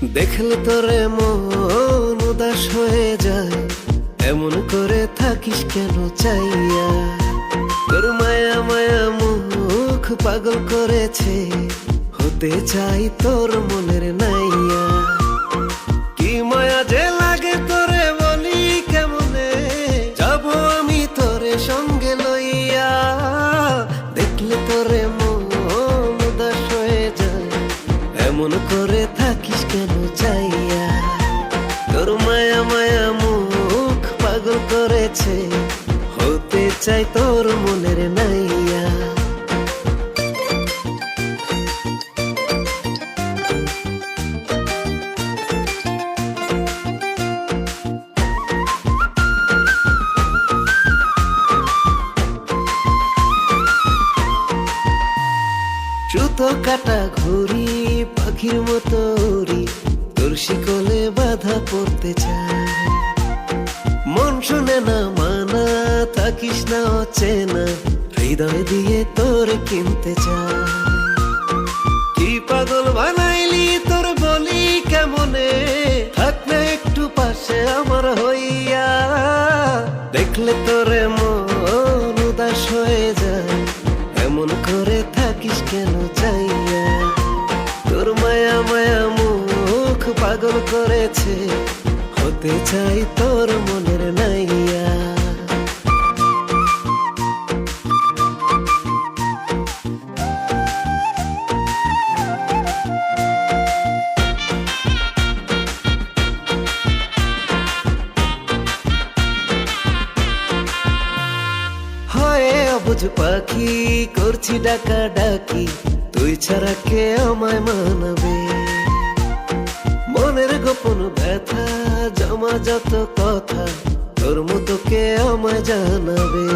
দেখলে তোরে মন উদাস হয়ে যায়, এমন করে থাকিস কেন চাইয়া? তোর মায়া মায়া মুখ পাগল করেছে, হতে চাই তোর মনের নাইয়া। কি মায়া যে লাগে তোরে বলি কেমনে, যাব আমি তোরে সঙ্গে লইয়া। দেখলে তোরে মন উদাস হয়ে যায়, এমন করে থাকিস কেন চাইয়া? তোর মায়া মায়া মুখ পাগল করেছে, হতে চাই তোর মনের নাইয়া। সুতো কাটা ঘুরি পাখির মতো উড়ি, তোর শিকলে বাধা পড়তে চায়। মন শুনে না মানা, থাকিস না অচেনা, হৃদয় দিয়ে তোর কিনতে চায়। কি পাগল বানাইলি তোর বলি কেমনে, থাক না একটু পাশে আমার হইয়া। দেখলে তোরে মন উদাস হয়ে যায়, এমন করে থাকিস কেন চাইয়া? তোর মায়া মায়া মুখ পাগল করেছে, হতে চাই তোর মনের নাইয়া। হয়ে অবুঝ পাখি করছি ডাকা ডাকি, তুই ছাড়া কে আমায় মানাবে? মনের গোপন ব্যথা জমা যত কথা, তোর মতো কে আমায় জানাবে?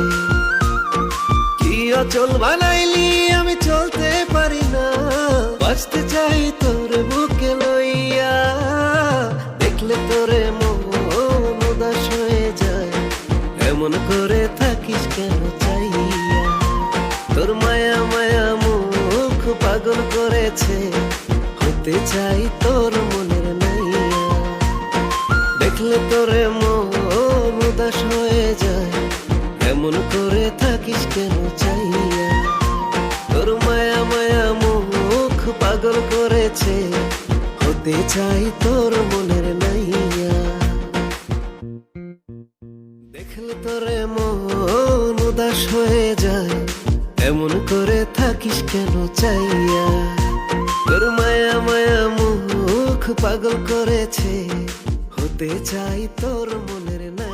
কি অচল বানাইলি আমি চলতে পারি না, বাঁচতে চাই তোর বুকে লইয়া। দেখলে তোরে মন উদাস হয়ে যায়, এমন করে থাকিস কেন চাইয়া? তোর মায়া মায়া মুখ পাগল করেছে, হতে চাই তোর মনের নাইয়া। দেখলে তোরে মন উদাস হয়ে যায়, এমন করে থাকিস কেন চাইয়া? তোর মায়া মায়া মুখ পাগল করেছে, হতে চাই তোর মনের নাইয়া। দেখলে তোরে মন উদাস হয়ে যায়, এমন করে থাকিস কেন চাইয়া? তোর মায়া মায়া মুখ পাগল করেছে, হতে চাই তোর মনের নাইয়া।